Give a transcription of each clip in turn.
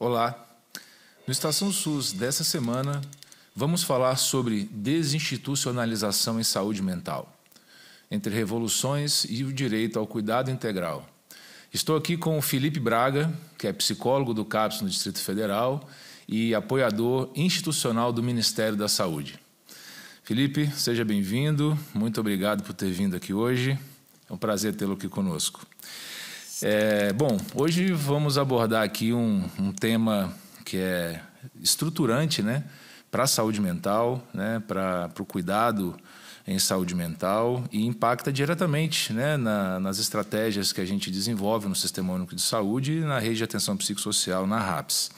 Olá! No Estação SUS dessa semana, vamos falar sobre desinstitucionalização em saúde mental, entre revoluções e o direito ao cuidado integral. Estou aqui com o Felipe Braga, que é psicólogo do CAPS no Distrito Federal e apoiador institucional do Ministério da Saúde. Felipe, seja bem-vindo, muito obrigado por ter vindo aqui hoje, é um prazer tê-lo aqui conosco. Hoje vamos abordar aqui um tema que é estruturante, né, para a saúde mental, né, para o cuidado em saúde mental e impacta diretamente, né, nas estratégias que a gente desenvolve no Sistema Único de Saúde e na rede de atenção psicossocial, na RAPS.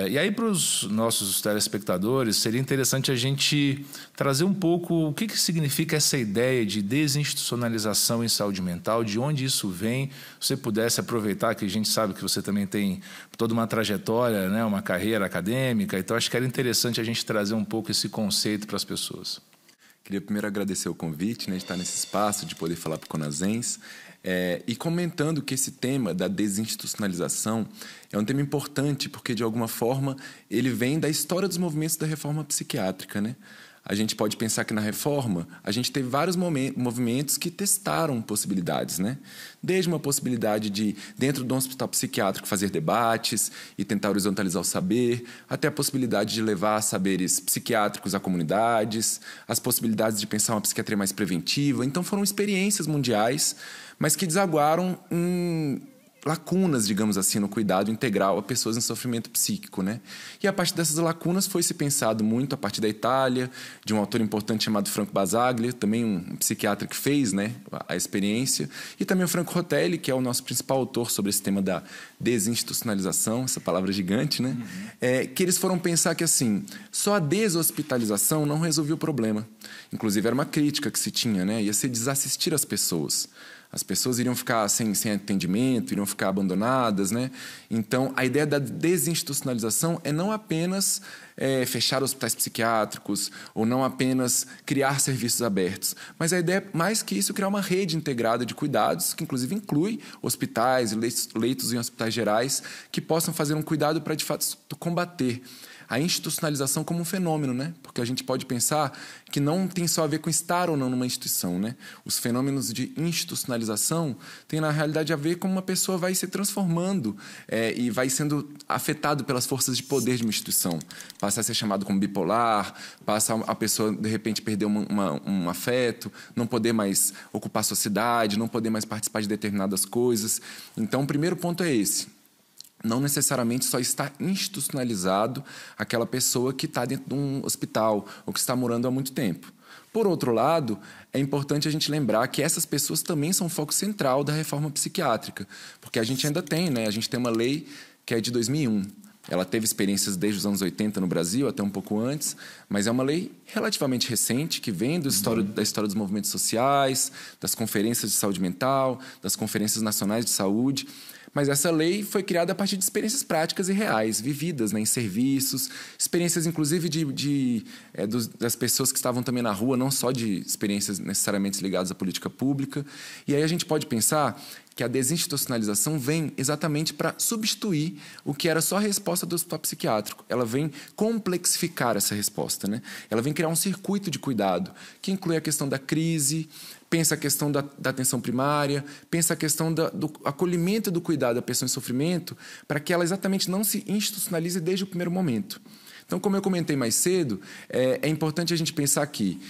E aí, para os nossos telespectadores, seria interessante a gente trazer um pouco o que significa essa ideia de desinstitucionalização em saúde mental, de onde isso vem. Se você pudesse aproveitar que a gente sabe que você também tem toda uma trajetória, né, uma carreira acadêmica, então acho que era interessante a gente trazer um pouco esse conceito para as pessoas. Queria primeiro agradecer o convite, né, de estar nesse espaço, de poder falar para o Conasens. E comentando que esse tema da desinstitucionalização é um tema importante porque, de alguma forma, ele vem da história dos movimentos da reforma psiquiátrica, né? A gente pode pensar que na reforma a gente teve vários movimentos que testaram possibilidades, né? Desde uma possibilidade de, dentro de um hospital psiquiátrico, fazer debates e tentar horizontalizar o saber, até a possibilidade de levar saberes psiquiátricos a comunidades, as possibilidades de pensar uma psiquiatria mais preventiva. Então foram experiências mundiais, mas que desaguaram em lacunas, digamos assim, no cuidado integral a pessoas em sofrimento psíquico, né? E a partir dessas lacunas foi se pensado muito a partir da Itália, de um autor importante chamado Franco Basaglia, também um psiquiatra que fez, né, a experiência, e também o Franco Rotelli, que é o nosso principal autor sobre esse tema da desinstitucionalização, essa palavra gigante, né? Que eles foram pensar que, assim, só a deshospitalização não resolvia o problema. Inclusive, era uma crítica que se tinha, né? Ia ser desassistir as pessoas. As pessoas iriam ficar sem atendimento, iriam ficar abandonadas, né? Então, a ideia da desinstitucionalização é não apenas fechar hospitais psiquiátricos ou não apenas criar serviços abertos, mas a ideia é, mais que isso, criar uma rede integrada de cuidados, que inclusive inclui hospitais e leitos em hospitais gerais, que possam fazer um cuidado para, de fato, combater a institucionalização como um fenômeno, né? Porque a gente pode pensar que não tem só a ver com estar ou não numa instituição, né? Os fenômenos de institucionalização têm, na realidade, a ver com uma pessoa vai se transformando e vai sendo afetado pelas forças de poder de uma instituição. Passa a ser chamado como bipolar, passa a pessoa, de repente, perder um afeto, não poder mais ocupar a sociedade, não poder mais participar de determinadas coisas. Então, o primeiro ponto é esse. Não necessariamente só está institucionalizado aquela pessoa que está dentro de um hospital ou que está morando há muito tempo. Por outro lado, é importante a gente lembrar que essas pessoas também são foco central da reforma psiquiátrica, porque a gente ainda tem, né? A gente tem uma lei que é de 2001. Ela teve experiências desde os anos 80 no Brasil, até um pouco antes, mas é uma lei relativamente recente, que vem da história dos movimentos sociais, das conferências de saúde mental, das conferências nacionais de saúde. Mas essa lei foi criada a partir de experiências práticas e reais, vividas, né, em serviços, experiências, inclusive, das pessoas que estavam também na rua, não só de experiências necessariamente ligadas à política pública. E aí a gente pode pensar que a desinstitucionalização vem exatamente para substituir o que era só a resposta do hospital psiquiátrico. Ela vem complexificar essa resposta, né? Ela vem criar um circuito de cuidado, que inclui a questão da crise, pensa a questão da atenção primária, pensa a questão do acolhimento do cuidado da pessoa em sofrimento, para que ela exatamente não se institucionalize desde o primeiro momento. Então, como eu comentei mais cedo, é importante a gente pensar que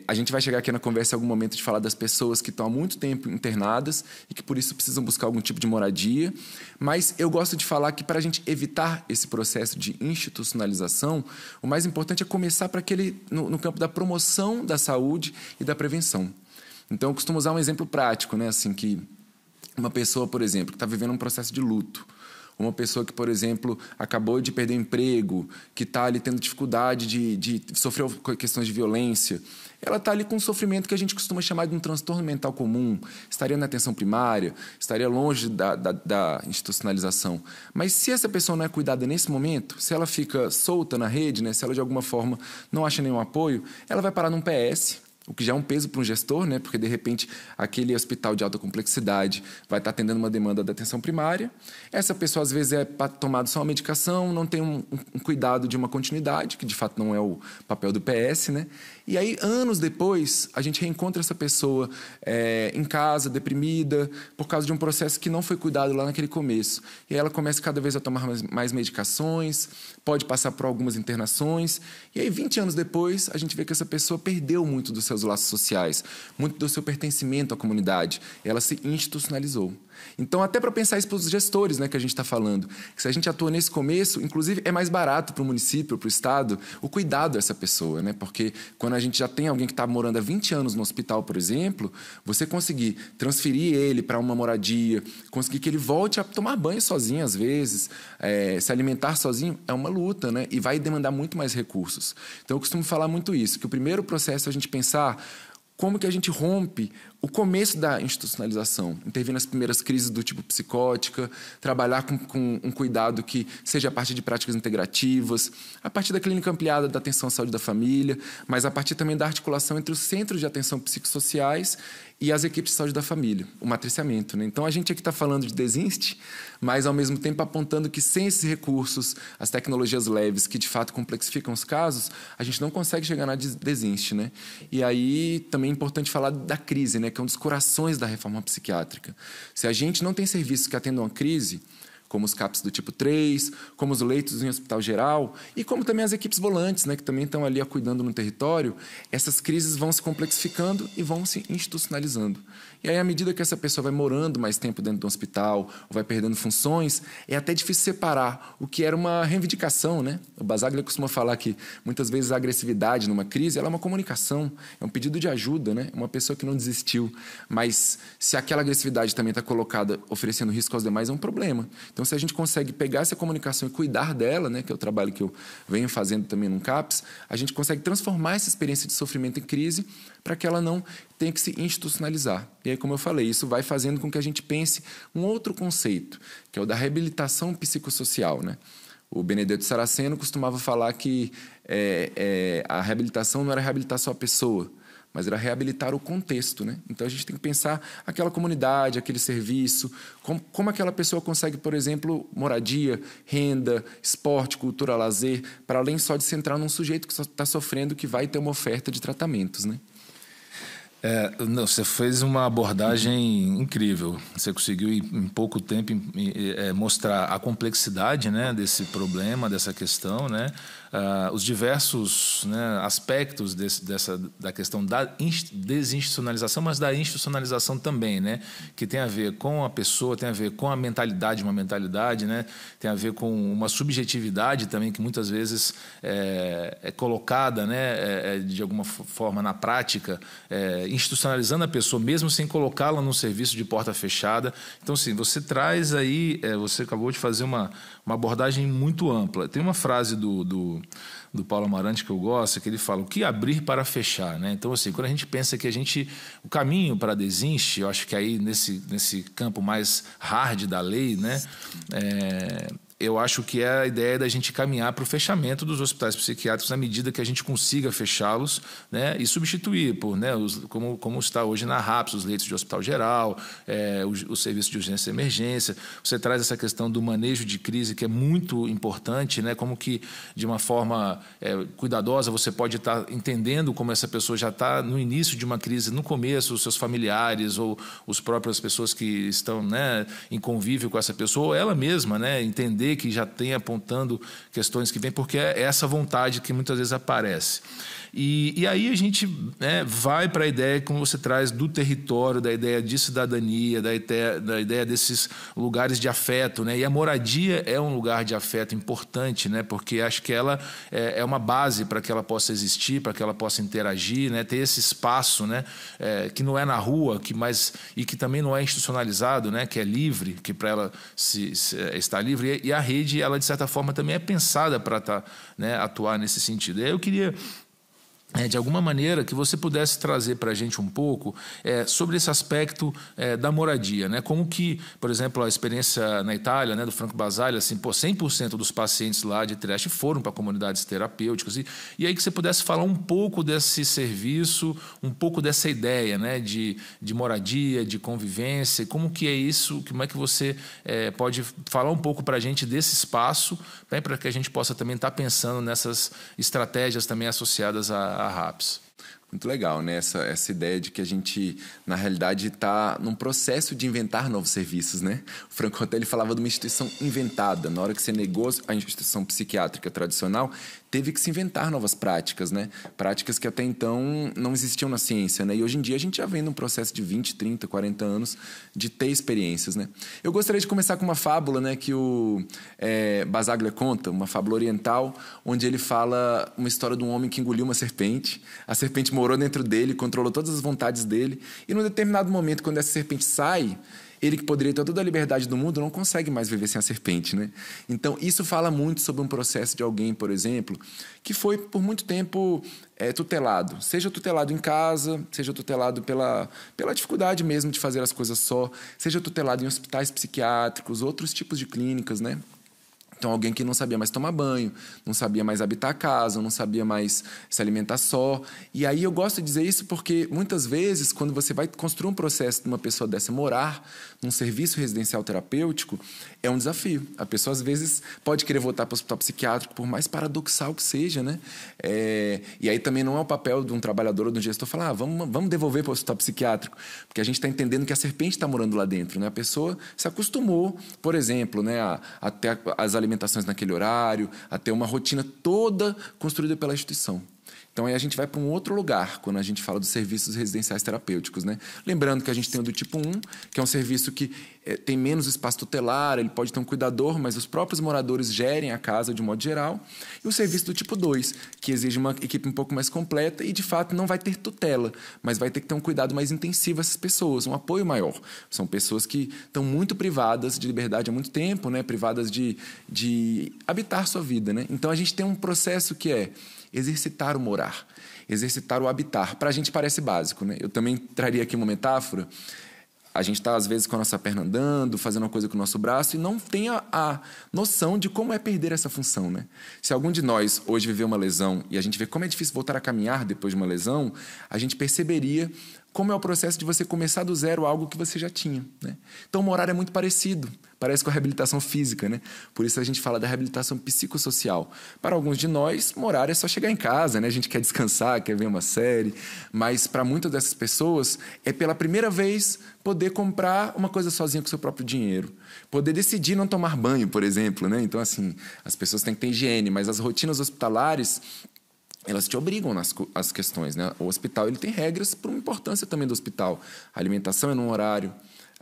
a gente vai chegar aqui na conversa em algum momento de falar das pessoas que estão há muito tempo internadas e que, por isso, precisam buscar algum tipo de moradia. Mas eu gosto de falar que, para a gente evitar esse processo de institucionalização, o mais importante é começar no campo da promoção da saúde e da prevenção. Então, eu costumo usar um exemplo prático, né? Assim, que uma pessoa, por exemplo, que está vivendo um processo de luto, uma pessoa que, por exemplo, acabou de perder o emprego, que está ali tendo dificuldade de sofrer questões de violência, ela está ali com um sofrimento que a gente costuma chamar de um transtorno mental comum, estaria na atenção primária, estaria longe da institucionalização. Mas se essa pessoa não é cuidada nesse momento, se ela fica solta na rede, né, se ela de alguma forma não acha nenhum apoio, ela vai parar num PS, o que já é um peso para um gestor, né? Porque, de repente, aquele hospital de alta complexidade vai estar atendendo uma demanda da atenção primária. Essa pessoa, às vezes, é tomada só uma medicação, não tem um cuidado de uma continuidade, que, de fato, não é o papel do PS, né? E aí, anos depois, a gente reencontra essa pessoa em casa, deprimida, por causa de um processo que não foi cuidado lá naquele começo. E aí ela começa cada vez a tomar mais medicações, pode passar por algumas internações. E aí, 20 anos depois, a gente vê que essa pessoa perdeu muito dos seus laços sociais, muito do seu pertencimento à comunidade. Ela se institucionalizou. Então, até para pensar isso para os gestores, né, que a gente está falando, que se a gente atua nesse começo, inclusive é mais barato para o município, para o Estado, o cuidado dessa pessoa, né? Porque quando a gente já tem alguém que está morando há 20 anos no hospital, por exemplo, você conseguir transferir ele para uma moradia, conseguir que ele volte a tomar banho sozinho às vezes, se alimentar sozinho, é uma luta, né? E vai demandar muito mais recursos. Então, eu costumo falar muito isso, que o primeiro processo é a gente pensar como que a gente rompe o começo da institucionalização, intervir nas primeiras crises do tipo psicótica, trabalhar com um cuidado que seja a partir de práticas integrativas, a partir da clínica ampliada da atenção à saúde da família, mas a partir também da articulação entre os centros de atenção psicossociais e as equipes de saúde da família, o matriciamento, né? Então, a gente aqui está falando de DESINST, mas, ao mesmo tempo, apontando que sem esses recursos, as tecnologias leves que, de fato, complexificam os casos, a gente não consegue chegar na DESINST, né? E aí, também é importante falar da crise, né? Que é um dos corações da reforma psiquiátrica. Se a gente não tem serviços que atendam a crise, como os CAPs do tipo 3, como os leitos em hospital geral e como também as equipes volantes, né, que também estão ali cuidando no território, essas crises vão se complexificando e vão se institucionalizando. E aí, à medida que essa pessoa vai morando mais tempo dentro do hospital, ou vai perdendo funções, é até difícil separar o que era uma reivindicação, né? O Basaglia costuma falar que, muitas vezes, a agressividade numa crise ela é uma comunicação, é um pedido de ajuda, né? Uma pessoa que não desistiu. Mas, se aquela agressividade também está colocada oferecendo risco aos demais, é um problema. Então, se a gente consegue pegar essa comunicação e cuidar dela, né? Que é o trabalho que eu venho fazendo também no CAPS, a gente consegue transformar essa experiência de sofrimento em crise para que ela não tenha que se institucionalizar. E aí, como eu falei, isso vai fazendo com que a gente pense um outro conceito, que é o da reabilitação psicossocial, né? O Benedetto Saraceno costumava falar que a reabilitação não era reabilitar só a pessoa, mas era reabilitar o contexto, né? Então, a gente tem que pensar aquela comunidade, aquele serviço, como aquela pessoa consegue, por exemplo, moradia, renda, esporte, cultura, lazer, para além só de centrar num sujeito que está sofrendo, que vai ter uma oferta de tratamentos, né? Não, você fez uma abordagem incrível. Você conseguiu, em pouco tempo, mostrar a complexidade, né, desse problema, dessa questão, né, os diversos, né, aspectos da questão da desinstitucionalização, mas da institucionalização também, né, que tem a ver com a pessoa, tem a ver com a mentalidade, uma mentalidade, né, tem a ver com uma subjetividade também que muitas vezes é colocada, né, de alguma forma na prática, institucionalizando a pessoa, mesmo sem colocá-la num serviço de porta fechada. Então, sim, você traz aí, você acabou de fazer uma abordagem muito ampla. Tem uma frase do Paulo Amarante que eu gosto, que ele fala: o que abrir para fechar, né? Então, assim, quando a gente pensa que o caminho para a DESINST, eu acho que aí nesse campo mais hard da lei, né, eu acho que é a ideia da gente caminhar para o fechamento dos hospitais psiquiátricos na medida que a gente consiga fechá-los, né, e substituir por, né, como está hoje na RAPS, os leitos de hospital geral, o serviço de urgência e emergência. Você traz essa questão do manejo de crise, que é muito importante, né, como que, de uma forma cuidadosa, você pode estar entendendo como essa pessoa já está no início de uma crise, no começo, os seus familiares ou as próprias pessoas que estão, né, em convívio com essa pessoa, ou ela mesma, né, entender que já tem apontando questões que vêm, porque é essa vontade que muitas vezes aparece. E aí a gente, né, vai para a ideia, como você traz, do território, da ideia de cidadania, da ideia desses lugares de afeto, né? E a moradia é um lugar de afeto importante, né? Porque acho que ela é uma base para que ela possa existir, para que ela possa interagir, né? Ter esse espaço, né? Que não é na rua, e que também não é institucionalizado, né? Que é livre, que para ela estar livre. E a rede, ela de certa forma também é pensada para né, atuar nesse sentido. E aí eu queria de alguma maneira, que você pudesse trazer para a gente um pouco sobre esse aspecto da moradia, né? Como que, por exemplo, a experiência na Itália, né, do Franco Basaglia, assim, 100% dos pacientes lá de Trieste foram para comunidades terapêuticas. E aí que você pudesse falar um pouco desse serviço, um pouco dessa ideia, né, de moradia, de convivência, como que é isso, como é que você pode falar um pouco para a gente desse espaço, né, para que a gente possa também estar pensando nessas estratégias também associadas a RAPS. Muito legal, né? Essa ideia de que a gente, na realidade, está num processo de inventar novos serviços, né? O Franco Hotel, ele falava de uma instituição inventada. Na hora que você negou a instituição psiquiátrica tradicional, teve que se inventar novas práticas, né? Práticas que até então não existiam na ciência, né? E hoje em dia a gente já vem num processo de 20, 30, 40 anos de ter experiências, né? Eu gostaria de começar com uma fábula, né, que o Basaglia conta, uma fábula oriental, onde ele fala uma história de um homem que engoliu uma serpente. A serpente morou dentro dele, controlou todas as vontades dele, e num determinado momento, quando essa serpente sai, ele que poderia ter toda a liberdade do mundo não consegue mais viver sem a serpente, né? Então, isso fala muito sobre um processo de alguém, por exemplo, que foi por muito tempo tutelado. Seja tutelado em casa, seja tutelado pela dificuldade mesmo de fazer as coisas só, seja tutelado em hospitais psiquiátricos, outros tipos de clínicas, né? Então, alguém que não sabia mais tomar banho, não sabia mais habitar a casa, não sabia mais se alimentar só. E aí eu gosto de dizer isso porque, muitas vezes, quando você vai construir um processo de uma pessoa dessa morar num serviço residencial terapêutico, é um desafio. A pessoa, às vezes, pode querer voltar para o hospital psiquiátrico, por mais paradoxal que seja, né? E aí também não é o papel de um trabalhador ou de um gestor falar, vamos devolver para o hospital psiquiátrico, porque a gente está entendendo que a serpente está morando lá dentro, né? A pessoa se acostumou, por exemplo, né, a ter as alimentações naquele horário, a ter uma rotina toda construída pela instituição. Então, aí a gente vai para um outro lugar quando a gente fala dos serviços residenciais terapêuticos, né? Lembrando que a gente tem o do tipo 1, que é um serviço que tem menos espaço tutelar, ele pode ter um cuidador, mas os próprios moradores gerem a casa de um modo geral. E o serviço do tipo 2, que exige uma equipe um pouco mais completa e, de fato, não vai ter tutela, mas vai ter que ter um cuidado mais intensivo a essas pessoas, um apoio maior. São pessoas que estão muito privadas de liberdade há muito tempo, né? Privadas de habitar sua vida, né? Então, a gente tem um processo que é exercitar o morar, exercitar o habitar. Para a gente parece básico, né? Eu também traria aqui uma metáfora. A gente está, às vezes, com a nossa perna andando, fazendo uma coisa com o nosso braço e não tem a noção de como é perder essa função, né? Se algum de nós hoje viveu uma lesão e a gente vê como é difícil voltar a caminhar depois de uma lesão, a gente perceberia como é o processo de você começar do zero algo que você já tinha, né? Então, morar é muito parecido. Parece com a reabilitação física, né? Por isso a gente fala da reabilitação psicossocial. Para alguns de nós, morar é só chegar em casa, né? A gente quer descansar, quer ver uma série. Mas para muitas dessas pessoas, é pela primeira vez poder comprar uma coisa sozinha com o seu próprio dinheiro. Poder decidir não tomar banho, por exemplo, né? Então, assim, as pessoas têm que ter higiene, mas as rotinas hospitalares, elas te obrigam nas questões, né? O hospital, ele tem regras por uma importância também do hospital. A alimentação é num horário,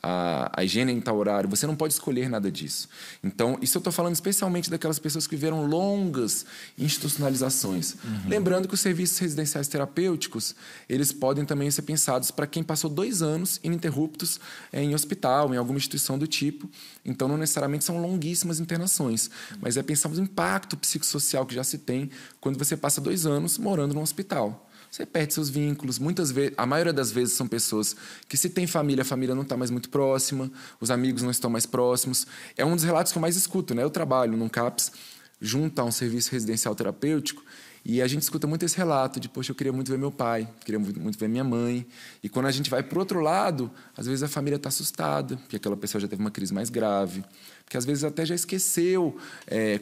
a higiene em tal horário, você não pode escolher nada disso. Então, isso eu estou falando especialmente daquelas pessoas que viveram longas institucionalizações. Lembrando que os serviços residenciais terapêuticos, eles podem também ser pensados para quem passou 2 anos ininterruptos em hospital, em alguma instituição do tipo. Então, não necessariamente são longuíssimas internações, mas é pensar no impacto psicossocial que já se tem quando você passa 2 anos morando num hospital. Você perde seus vínculos. Muitas vezes, a maioria das vezes são pessoas que, se tem família, a família não está mais muito próxima, os amigos não estão mais próximos. É um dos relatos que eu mais escuto, né? Eu trabalho num CAPS junto a um serviço residencial terapêutico e a gente escuta muito esse relato de, poxa, eu queria muito ver meu pai, queria muito ver minha mãe. E quando a gente vai para o outro lado, às vezes a família está assustada, porque aquela pessoa já teve uma crise mais grave, porque às vezes até já esqueceu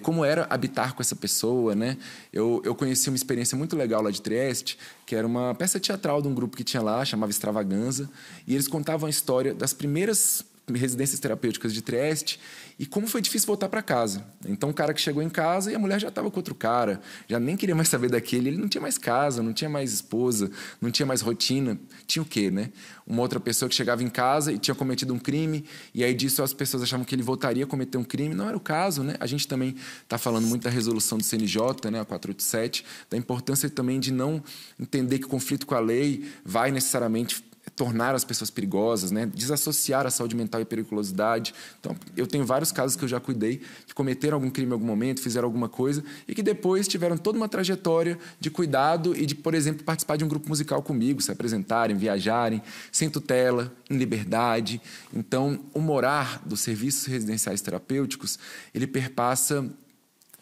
como era habitar com essa pessoa, né? Eu conheci uma experiência muito legal lá de Trieste, que era uma peça teatral de um grupo que tinha lá, chamava Extravaganza, e eles contavam a história das primeiras residências terapêuticas de Trieste e como foi difícil voltar para casa. Então, o cara que chegou em casa e a mulher já estava com outro cara, já nem queria mais saber daquele, ele não tinha mais casa, não tinha mais esposa, não tinha mais rotina. Tinha o quê, né? Uma outra pessoa que chegava em casa e tinha cometido um crime, e aí disso as pessoas achavam que ele voltaria a cometer um crime. Não era o caso, né? A gente também está falando muito da resolução do CNJ, né, a 487, da importância também de não entender que o conflito com a lei vai necessariamente tornar as pessoas perigosas, né? Desassociar a saúde mental e periculosidade. Então, eu tenho vários casos que eu já cuidei que cometeram algum crime em algum momento, fizeram alguma coisa e que depois tiveram toda uma trajetória de cuidado e de, por exemplo, participar de um grupo musical comigo, se apresentarem, viajarem, sem tutela, em liberdade. Então, o morar dos serviços residenciais terapêuticos, ele perpassa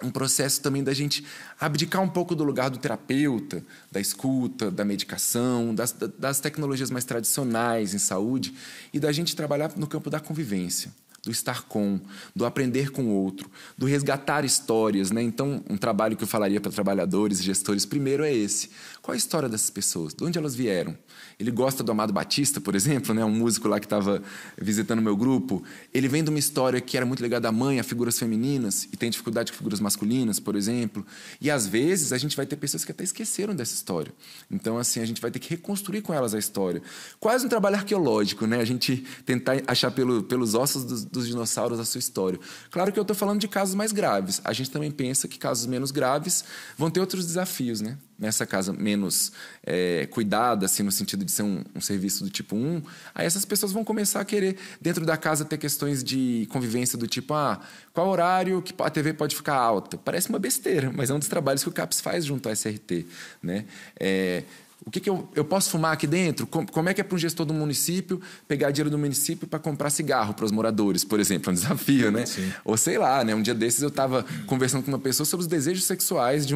um processo também da gente abdicar um pouco do lugar do terapeuta, da escuta, da medicação, das tecnologias mais tradicionais em saúde e da gente trabalhar no campo da convivência, do estar com, do aprender com o outro, do resgatar histórias, né? Então, um trabalho que eu falaria para trabalhadores e gestores primeiro é esse. Qual é a história dessas pessoas? De onde elas vieram? Ele gosta do Amado Batista, por exemplo, né? Um músico lá que estava visitando o meu grupo. Ele vem de uma história que era muito ligada à mãe, a figuras femininas, e tem dificuldade com figuras masculinas, por exemplo. E, às vezes, a gente vai ter pessoas que até esqueceram dessa história. Então, assim, a gente vai ter que reconstruir com elas a história. Quase um trabalho arqueológico, né? A gente tentar achar pelos ossos dos dinossauros a sua história. Claro que eu estou falando de casos mais graves. A gente também pensa que casos menos graves vão ter outros desafios, né? Nessa casa menos cuidada, assim, no sentido de ser um serviço do tipo 1, aí essas pessoas vão começar a querer, dentro da casa, ter questões de convivência do tipo, qual horário que a TV pode ficar alta? Parece uma besteira, mas é um dos trabalhos que o CAPS faz junto à SRT, né? O que eu posso fumar aqui dentro? Como é que é para um gestor do município pegar dinheiro do município para comprar cigarro para os moradores, por exemplo? É um desafio, né? Sim. Ou sei lá, né? Um dia desses eu estava conversando com uma pessoa sobre os desejos sexuais de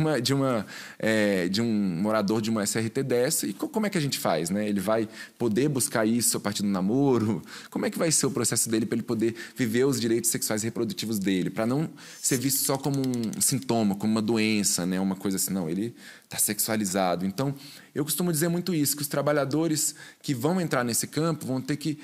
um morador de uma SRT dessa. E como é que a gente faz, né? Ele vai poder buscar isso a partir do namoro? Como é que vai ser o processo dele para ele poder viver os direitos sexuais e reprodutivos dele? Para não ser visto só como um sintoma, como uma doença, né? Uma coisa assim. Não, ele está sexualizado. Então, eu costumo dizer muito isso, que os trabalhadores que vão entrar nesse campo vão ter que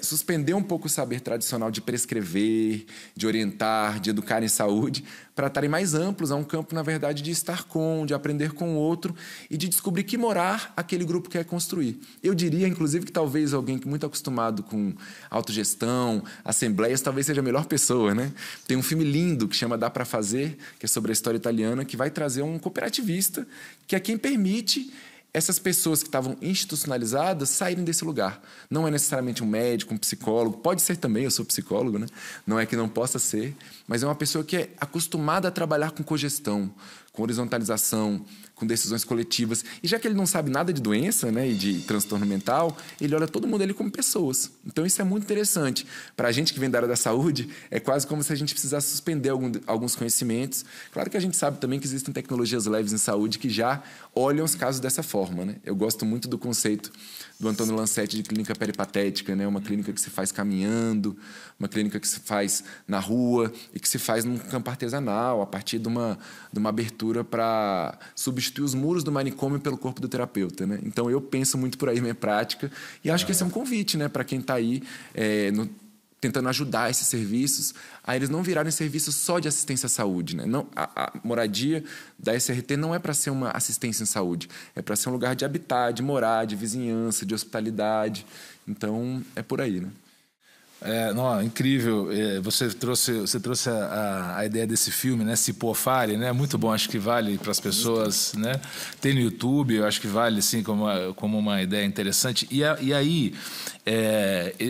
suspender um pouco o saber tradicional de prescrever, de orientar, de educar em saúde, para estarem mais amplos a um campo, na verdade, de estar com, de aprender com o outro e de descobrir que morar aquele grupo quer construir. Eu diria, inclusive, que talvez alguém que muito acostumado com autogestão, assembleias, talvez seja a melhor pessoa, né? Tem um filme lindo que chama Dá Pra Fazer, que é sobre a história italiana, que vai trazer um cooperativista, que é quem permite essas pessoas que estavam institucionalizadas saírem desse lugar. Não é necessariamente um médico, um psicólogo, pode ser também, eu sou psicólogo, né? Não é que não possa ser, mas é uma pessoa que é acostumada a trabalhar com cogestão, com horizontalização, com decisões coletivas. E já que ele não sabe nada de doença, né, e de transtorno mental, ele olha todo mundo ali como pessoas. Então isso é muito interessante. Para a gente que vem da área da saúde, é quase como se a gente precisasse suspender alguns conhecimentos. Claro que a gente sabe também que existem tecnologias leves em saúde que já olham os casos dessa forma, né? Eu gosto muito do conceito do Antônio Lancetti de clínica peripatética, né? Uma clínica que se faz caminhando, uma clínica que se faz na rua e que se faz num campo artesanal, a partir de uma abertura para substituir os muros do manicômio pelo corpo do terapeuta, né? Então, eu penso muito por aí, minha prática, e acho que esse é um convite, né, para quem está aí tentando ajudar esses serviços a eles não virarem serviços só de assistência à saúde, né? Não, a moradia da SRT não é para ser uma assistência em saúde, é para ser um lugar de habitar, de morar, de vizinhança, de hospitalidade. Então, é por aí, né? Não, incrível. Você trouxe a ideia desse filme, né? Cipó Fale, né? Muito bom, acho que vale para as pessoas, né? Tem no YouTube, eu acho que vale assim como uma ideia interessante. E aí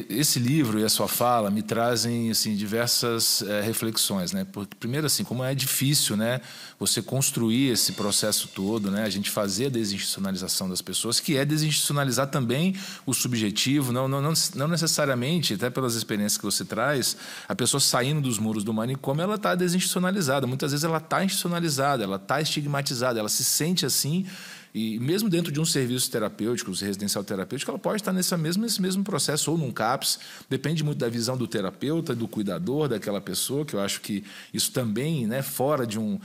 esse livro e a sua fala me trazem assim diversas reflexões, né? Porque, primeiro, assim, como é difícil, né? Você construir esse processo todo, né? A gente fazer a desinstitucionalização das pessoas, que é desinstitucionalizar também o subjetivo, não necessariamente, até pelas experiências que você traz, a pessoa saindo dos muros do manicômio, ela está desinstitucionalizada. Muitas vezes ela está institucionalizada, ela está estigmatizada, ela se sente assim. E mesmo dentro de um serviço terapêutico, residencial terapêutico, ela pode estar nesse mesmo processo, ou num CAPS, depende muito da visão do terapeuta, do cuidador daquela pessoa, que eu acho que isso também, né, fora de um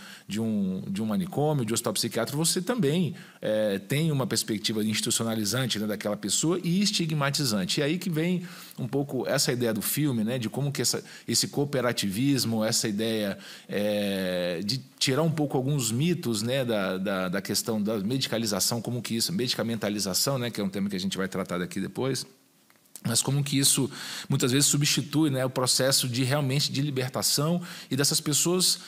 manicômio, de hospital psiquiátrico, você também tem uma perspectiva institucionalizante, né, daquela pessoa e estigmatizante. E aí que vem um pouco essa ideia do filme, né, de como que esse cooperativismo, essa ideia de tirar um pouco alguns mitos, né, da questão da medicalização, como que isso, medicamentalização, né, que é um tema que a gente vai tratar daqui depois, mas como que isso muitas vezes substitui, né, o processo de realmente de libertação e dessas pessoas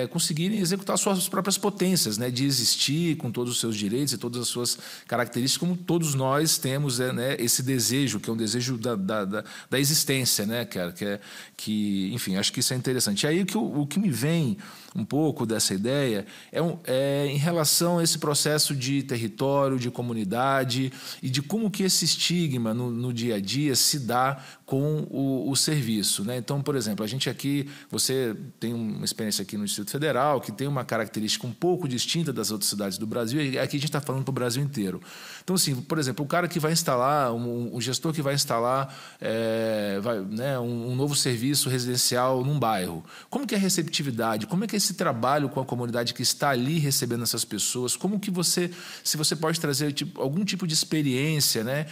conseguirem executar suas próprias potências, né, de existir com todos os seus direitos e todas as suas características, como todos nós temos, né, esse desejo, que é um desejo da existência, né, que enfim, acho que isso é interessante. E aí o que me vem um pouco dessa ideia é em relação a esse processo de território, de comunidade e de como que esse estigma no dia a dia se dá com o serviço, né? Então, por exemplo, a gente aqui, você tem uma experiência aqui no Distrito Federal que tem uma característica um pouco distinta das outras cidades do Brasil, e aqui a gente está falando para o Brasil inteiro. Então, assim, por exemplo, o cara que vai instalar, o gestor que vai instalar um novo serviço residencial num bairro, como que é a receptividade? Como é que é esse trabalho com a comunidade que está ali recebendo essas pessoas? Como que se você pode trazer algum tipo de experiência, né,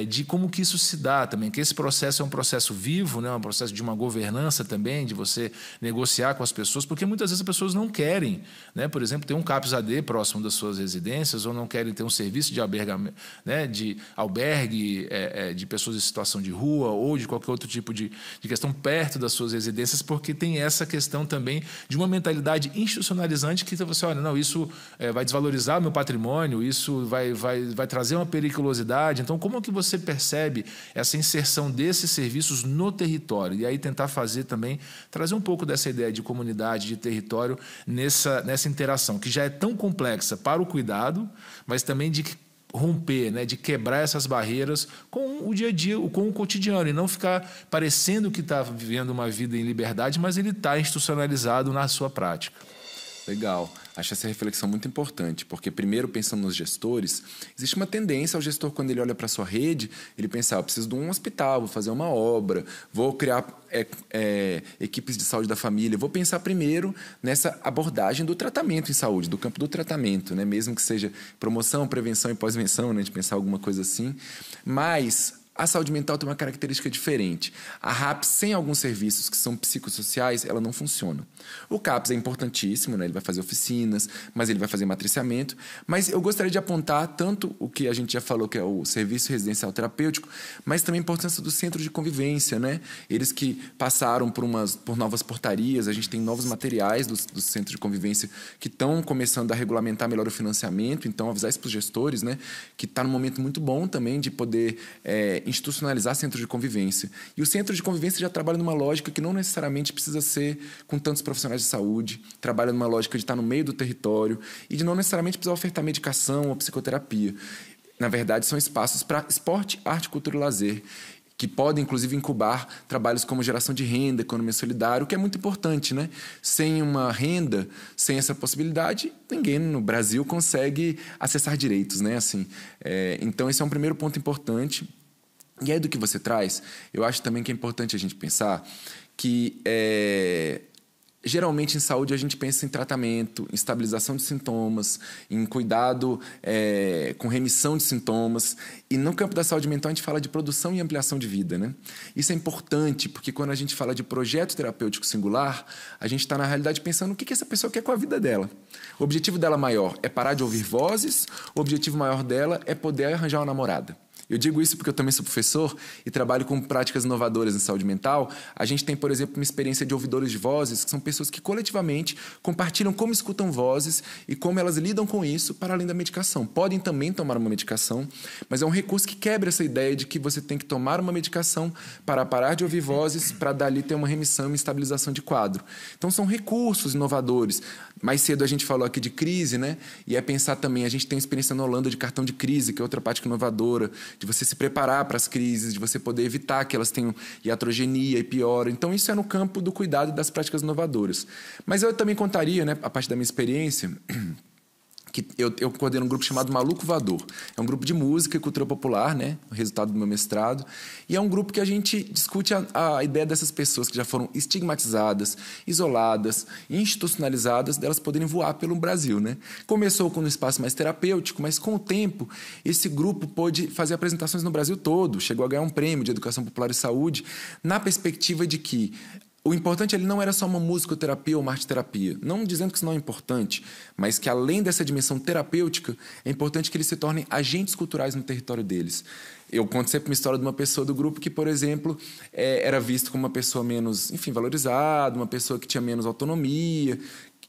de como que isso se dá também, que esse processo é um processo vivo, né, um processo de uma governança também, de você negociar com as pessoas, porque muitas vezes as pessoas não querem, né, por exemplo, ter um CAPS-AD próximo das suas residências, ou não querem ter um serviço de albergamento, né, de albergue de pessoas em situação de rua, ou de qualquer outro tipo de questão perto das suas residências, porque tem essa questão também de uma mentalidade institucionalizante que você olha, não, isso vai desvalorizar o meu patrimônio, isso vai trazer uma periculosidade. Então, como é que você percebe essa inserção desses serviços no território? E aí tentar trazer um pouco dessa ideia de comunidade, de território nessa interação, que já é tão complexa para o cuidado, mas também de romper, né, de quebrar essas barreiras com o dia a dia, com o cotidiano, e não ficar parecendo que está vivendo uma vida em liberdade, mas ele está institucionalizado na sua prática. Legal. Acho essa reflexão muito importante, porque primeiro, pensando nos gestores, existe uma tendência ao gestor, quando ele olha para a sua rede, ele pensa, eu preciso de um hospital, vou fazer uma obra, vou criar equipes de saúde da família, vou pensar primeiro nessa abordagem do tratamento em saúde, do campo do tratamento, né? Mesmo que seja promoção, prevenção e pós-venção, né? De pensar alguma coisa assim, mas a saúde mental tem uma característica diferente. A RAPS, sem alguns serviços que são psicossociais, ela não funciona. O CAPS é importantíssimo, né? Ele vai fazer oficinas, mas ele vai fazer matriciamento. Mas eu gostaria de apontar tanto o que a gente já falou, que é o serviço residencial terapêutico, mas também a importância do centro de convivência, né? Eles que passaram por novas portarias, a gente tem novos materiais do centro de convivência que estão começando a regulamentar melhor o financiamento, então avisar isso para os gestores, né? Que está num momento muito bom também de poder institucionalizar centro de convivência. E o centro de convivência já trabalha numa lógica que não necessariamente precisa ser com tantos profissionais de saúde, trabalha numa lógica de estar no meio do território e de não necessariamente precisar ofertar medicação ou psicoterapia. Na verdade, são espaços para esporte, arte, cultura e lazer, que podem, inclusive, incubar trabalhos como geração de renda, economia solidária, o que é muito importante, né? Sem uma renda, sem essa possibilidade, ninguém no Brasil consegue acessar direitos, né? Assim, então, esse é um primeiro ponto importante. E aí, do que você traz, eu acho também que é importante a gente pensar que, geralmente, em saúde, a gente pensa em tratamento, em estabilização de sintomas, em cuidado com remissão de sintomas. E no campo da saúde mental, a gente fala de produção e ampliação de vida, né? Isso é importante, porque quando a gente fala de projeto terapêutico singular, a gente está, na realidade, pensando o que essa pessoa quer com a vida dela. O objetivo dela maior é parar de ouvir vozes, o objetivo maior dela é poder arranjar uma namorada. Eu digo isso porque eu também sou professor e trabalho com práticas inovadoras em saúde mental. A gente tem, por exemplo, uma experiência de ouvidores de vozes, que são pessoas que coletivamente compartilham como escutam vozes e como elas lidam com isso para além da medicação. Podem também tomar uma medicação, mas é um recurso que quebra essa ideia de que você tem que tomar uma medicação para parar de ouvir vozes, para dali ter uma remissão e uma estabilização de quadro. Então, são recursos inovadores. Mais cedo a gente falou aqui de crise, né? E é pensar também, a gente tem experiência na Holanda de cartão de crise, que é outra prática inovadora, de você se preparar para as crises, de você poder evitar que elas tenham iatrogenia e piora. Então, isso é no campo do cuidado e das práticas inovadoras. Mas eu também contaria, né, a parte da minha experiência, que eu coordeno um grupo chamado Maluco Voador. É um grupo de música e cultura popular, né? O resultado do meu mestrado. E é um grupo que a gente discute a ideia dessas pessoas que já foram estigmatizadas, isoladas, institucionalizadas, delas poderem voar pelo Brasil, né? Começou com um espaço mais terapêutico, mas com o tempo esse grupo pôde fazer apresentações no Brasil todo. Chegou a ganhar um prêmio de Educação Popular e Saúde, na perspectiva de que o importante ali não era só uma musicoterapia ou uma arte-terapia. Não dizendo que isso não é importante, mas que além dessa dimensão terapêutica, é importante que eles se tornem agentes culturais no território deles. Eu conto sempre uma história de uma pessoa do grupo que, por exemplo, era visto como uma pessoa menos, enfim, valorizada, uma pessoa que tinha menos autonomia.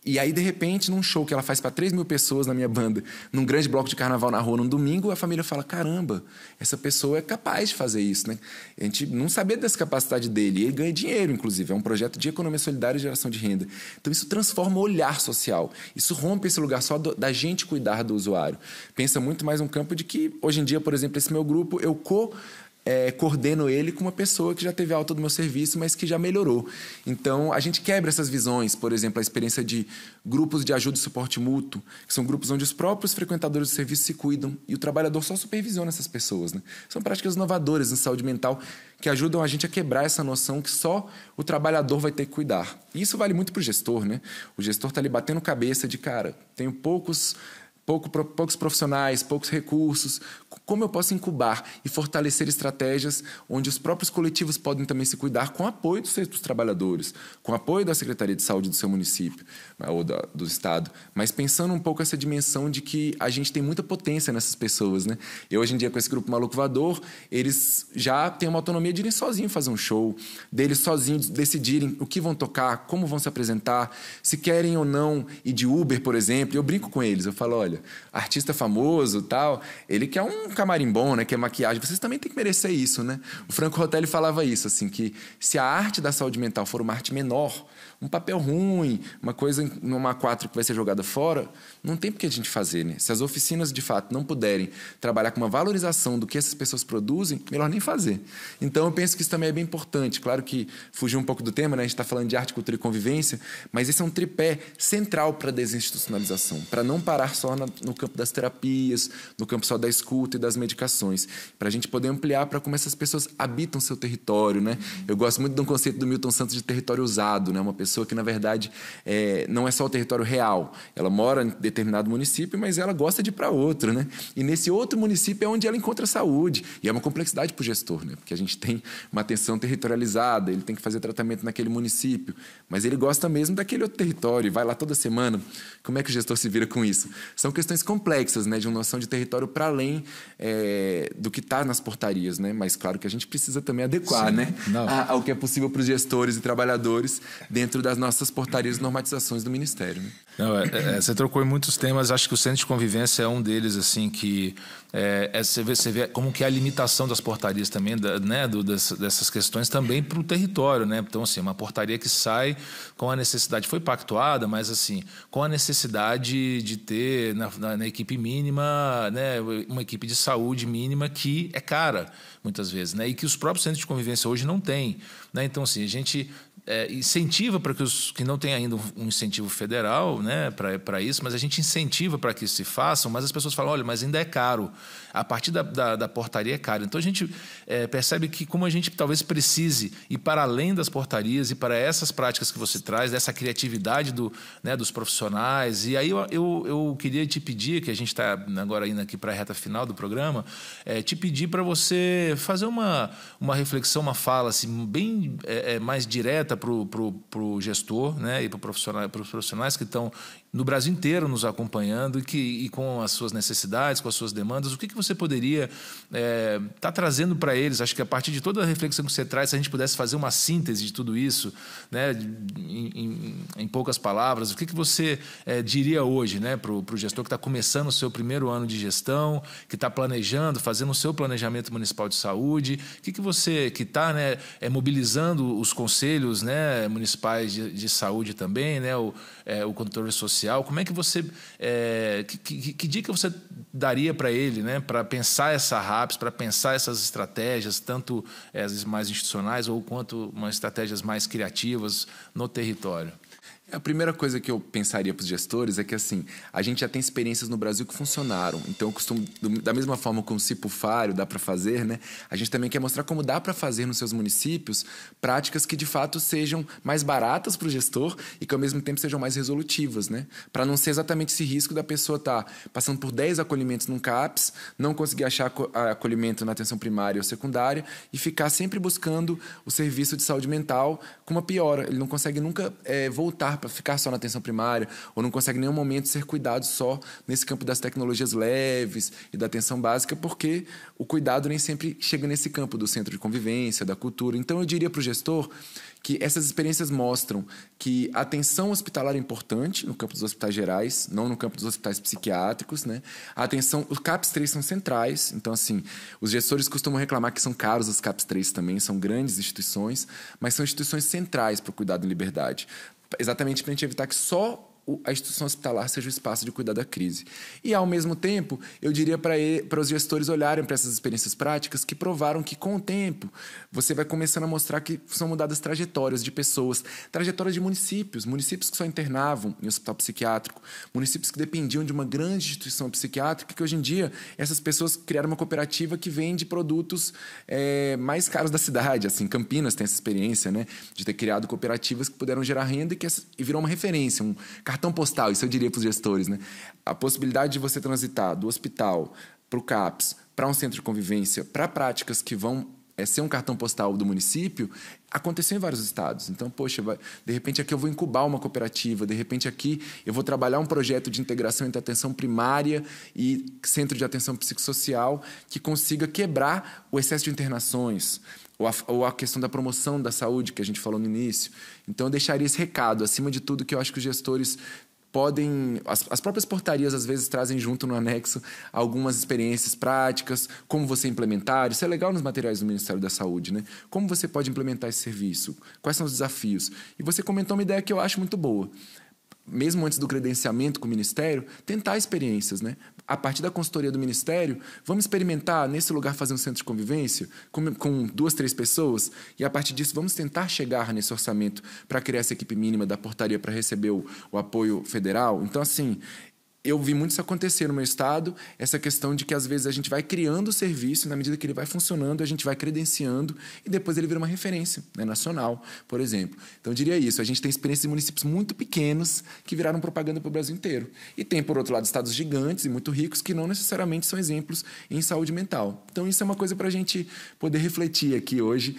E aí, de repente, num show que ela faz para 3.000 pessoas na minha banda, num grande bloco de carnaval na rua, num domingo, a família fala, caramba, essa pessoa é capaz de fazer isso, né? A gente não sabia dessa capacidade dele. E ele ganha dinheiro, inclusive. É um projeto de economia solidária e geração de renda. Então, isso transforma o olhar social. Isso rompe esse lugar só da gente cuidar do usuário. Pensa muito mais um campo de que, hoje em dia, por exemplo, esse meu grupo, eu coordeno ele com uma pessoa que já teve alta do meu serviço, mas que já melhorou. Então, a gente quebra essas visões, por exemplo, a experiência de grupos de ajuda e suporte mútuo, que são grupos onde os próprios frequentadores do serviço se cuidam e o trabalhador só supervisiona essas pessoas, né? São práticas inovadoras em saúde mental que ajudam a gente a quebrar essa noção que só o trabalhador vai ter que cuidar. E isso vale muito para o gestor, né? O gestor está ali batendo cabeça de, cara, tenho poucos profissionais, poucos recursos. Como eu posso incubar e fortalecer estratégias onde os próprios coletivos podem também se cuidar com o apoio dos trabalhadores, com o apoio da Secretaria de Saúde do seu município ou do Estado, mas pensando um pouco essa dimensão de que a gente tem muita potência nessas pessoas, né? Eu, hoje em dia, com esse grupo Maluco Voador, eles já têm uma autonomia de irem sozinhos fazer um show, deles sozinhos decidirem o que vão tocar, como vão se apresentar, se querem ou não ir de Uber, por exemplo. Eu brinco com eles, eu falo, olha, artista famoso, tal, ele quer um camarim bom, né, quer maquiagem, vocês também têm que merecer isso, né? O Franco Rotelli falava isso, assim, que se a arte da saúde mental for uma arte menor, um papel ruim, uma coisa numa A4 que vai ser jogada fora, não tem por que a gente fazer, né? Se as oficinas, de fato, não puderem trabalhar com uma valorização do que essas pessoas produzem, melhor nem fazer. Então, eu penso que isso também é bem importante. Claro que fugiu um pouco do tema, né? A gente está falando de arte, cultura e convivência, mas esse é um tripé central para a desinstitucionalização, para não parar só no campo das terapias, no campo só da escuta e das medicações, para a gente poder ampliar para como essas pessoas habitam seu território, né? Eu gosto muito de um conceito do Milton Santos de território usado, né? Uma pessoa que, na verdade, não é só o território real. Ela mora em determinado município, mas ela gosta de ir para outro, né? E nesse outro município é onde ela encontra saúde. E é uma complexidade para o gestor, né? Porque a gente tem uma atenção territorializada, ele tem que fazer tratamento naquele município, mas ele gosta mesmo daquele outro território e vai lá toda semana. Como é que o gestor se vira com isso? São questões complexas, né? De uma noção de território para além do que está nas portarias, né? Mas, claro, que a gente precisa também adequar, sim, né? Ao que é possível para os gestores e trabalhadores dentro das nossas portarias e normatizações do Ministério, né? Não, você trocou em muitos temas, acho que o centro de convivência é um deles, assim, que você vê como que é a limitação das portarias também, né, dessas questões também para o território, né? Então, assim, uma portaria que sai com a necessidade, foi pactuada, mas assim, com a necessidade de ter na equipe mínima, né, uma equipe de saúde mínima que é cara, muitas vezes, né? E que os próprios centros de convivência hoje não têm, né? Então, assim, a gente incentiva para que os que não tem ainda um incentivo federal, né, para isso, mas a gente incentiva para que isso se façam, mas as pessoas falam, olha, mas ainda é caro. A partir da portaria é caro. Então a gente percebe que como a gente talvez precise ir para além das portarias e para essas práticas que você traz, dessa criatividade dos profissionais. E aí eu queria te pedir, que a gente está agora indo aqui para a reta final do programa, te pedir para você fazer uma reflexão, uma fala assim, bem mais direta para o gestor, né, e para os profissionais que estão no Brasil inteiro nos acompanhando e com as suas necessidades, com as suas demandas, o que você poderia estar trazendo para eles? Acho que a partir de toda a reflexão que você traz, se a gente pudesse fazer uma síntese de tudo isso, né, em poucas palavras, o que você diria hoje, né, para o gestor que está começando o seu primeiro ano de gestão, que está planejando, fazendo o seu planejamento municipal de saúde, o que você que está, né, mobilizando os conselhos, né, municipais de saúde também, né, o controle social, como é que você que dica você daria para ele, né, para pensar essa RAPS, para pensar essas estratégias, tanto as mais institucionais ou quanto umas estratégias mais criativas no território? A primeira coisa que eu pensaria para os gestores é que, assim, a gente já tem experiências no Brasil que funcionaram. Então, eu costumo, da mesma forma como o Cipufário dá para fazer, né? A gente também quer mostrar como dá para fazer nos seus municípios práticas que, de fato, sejam mais baratas para o gestor e que, ao mesmo tempo, sejam mais resolutivas, né? Para não ser exatamente esse risco da pessoa estar passando por 10 acolhimentos num CAPS, não conseguir achar acolhimento na atenção primária ou secundária e ficar sempre buscando o serviço de saúde mental com uma piora. Ele não consegue nunca voltar para ficar só na atenção primária, ou não consegue em nenhum momento ser cuidado só nesse campo das tecnologias leves e da atenção básica, porque o cuidado nem sempre chega nesse campo do centro de convivência, da cultura. Então, eu diria para o gestor que essas experiências mostram que a atenção hospitalar é importante no campo dos hospitais gerais, não no campo dos hospitais psiquiátricos, né? A atenção, os CAPS 3 são centrais, então, assim, os gestores costumam reclamar que são caros os CAPS 3 também, são grandes instituições, mas são instituições centrais para o cuidado em liberdade. Exatamente para a gente evitar que só a instituição hospitalar seja o espaço de cuidar da crise. E, ao mesmo tempo, eu diria para os gestores olharem para essas experiências práticas que provaram que, com o tempo, você vai começando a mostrar que são mudadas trajetórias de pessoas, trajetórias de municípios que só internavam em hospital psiquiátrico, municípios que dependiam de uma grande instituição psiquiátrica, que hoje em dia essas pessoas criaram uma cooperativa que vende produtos mais caros da cidade. Assim, Campinas tem essa experiência, né, de ter criado cooperativas que puderam gerar renda e virou uma referência, um cartão postal, isso eu diria para os gestores, né? A possibilidade de você transitar do hospital para o CAPS, para um centro de convivência, para práticas que vão ser um cartão postal do município, aconteceu em vários estados. Então, poxa, de repente aqui eu vou incubar uma cooperativa, de repente aqui eu vou trabalhar um projeto de integração entre atenção primária e centro de atenção psicossocial que consiga quebrar o excesso de internações, ou a questão da promoção da saúde, que a gente falou no início. Então, eu deixaria esse recado. Acima de tudo, que eu acho que os gestores podem... As próprias portarias, às vezes, trazem junto no anexo algumas experiências práticas, como você implementar. Isso é legal nos materiais do Ministério da Saúde, né? Como você pode implementar esse serviço? Quais são os desafios? E você comentou uma ideia que eu acho muito boa. Mesmo antes do credenciamento com o Ministério, tentar experiências, né? A partir da consultoria do Ministério, vamos experimentar nesse lugar fazer um centro de convivência com 2, 3 pessoas e, a partir disso, vamos tentar chegar nesse orçamento para criar essa equipe mínima da portaria para receber o apoio federal. Então, assim, eu vi muito isso acontecer no meu estado, essa questão de que, às vezes, a gente vai criando o serviço e, na medida que ele vai funcionando, a gente vai credenciando e depois ele vira uma referência, né, nacional, por exemplo. Então, eu diria isso. A gente tem experiências de municípios muito pequenos que viraram propaganda para o Brasil inteiro. E tem, por outro lado, estados gigantes e muito ricos que não necessariamente são exemplos em saúde mental. Então, isso é uma coisa para a gente poder refletir aqui hoje,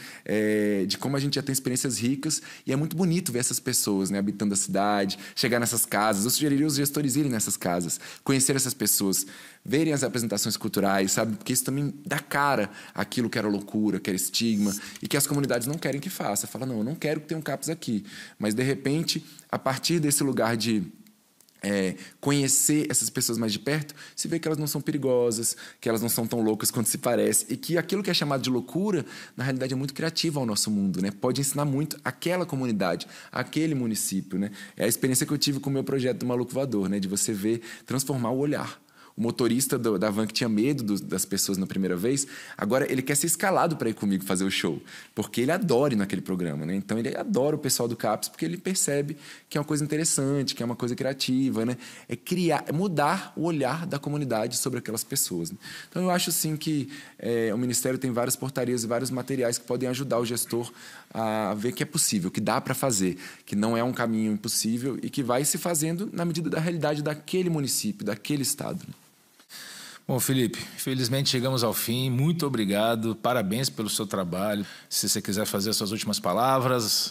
de como a gente já tem experiências ricas e é muito bonito ver essas pessoas, né, habitando a cidade, chegar nessas casas. Eu sugeriria os gestores irem nessas casas, conhecer essas pessoas, verem as apresentações culturais, sabe? Porque isso também dá cara àquilo que era loucura, que era estigma, e que as comunidades não querem que faça. Fala, não, eu não quero que tenha um CAPS aqui. Mas, de repente, a partir desse lugar de conhecer essas pessoas mais de perto, se vê que elas não são perigosas, que elas não são tão loucas quanto se parece, e que aquilo que é chamado de loucura, na realidade, é muito criativo ao nosso mundo, né? Pode ensinar muito aquela comunidade, aquele município, né? É a experiência que eu tive com o meu projeto do Maluco Voador, né? De você ver, transformar o olhar. O motorista da van que tinha medo das pessoas na primeira vez, agora ele quer ser escalado para ir comigo fazer o show, porque ele adora ir naquele programa, né? Então ele adora o pessoal do CAPS porque ele percebe que é uma coisa interessante, que é uma coisa criativa, né? É mudar o olhar da comunidade sobre aquelas pessoas, né? Então eu acho sim que o Ministério tem várias portarias e vários materiais que podem ajudar o gestor a ver que é possível, que dá para fazer, que não é um caminho impossível e que vai se fazendo na medida da realidade daquele município, daquele estado, né? Bom, Felipe, felizmente chegamos ao fim. Muito obrigado, parabéns pelo seu trabalho. Se você quiser fazer as suas últimas palavras,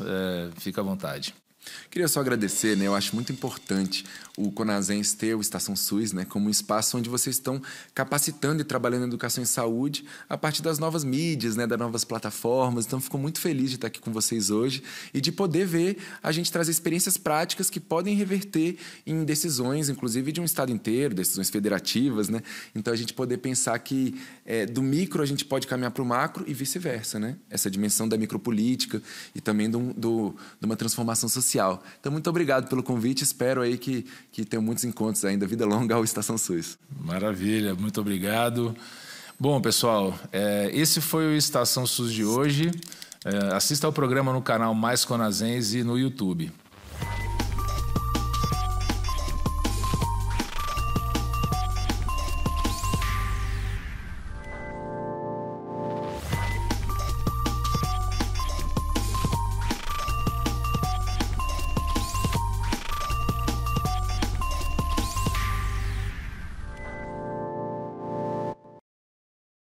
fica à vontade. Queria só agradecer, né? Eu acho muito importante o Conasens ter o Estação SUS, né, como um espaço onde vocês estão capacitando e trabalhando na educação em saúde a partir das novas mídias, né, das novas plataformas. Então, fico muito feliz de estar aqui com vocês hoje e de poder ver a gente trazer experiências práticas que podem reverter em decisões, inclusive de um estado inteiro, decisões federativas, né? Então, a gente poder pensar que do micro a gente pode caminhar para o macro e vice-versa, né? Essa dimensão da micropolítica e também de uma transformação social. Então, muito obrigado pelo convite. Espero aí que tenham muitos encontros ainda. Vida longa ao Estação SUS. Maravilha, muito obrigado. Bom, pessoal, esse foi o Estação SUS de hoje. Assista ao programa no canal Mais Conasens e no YouTube.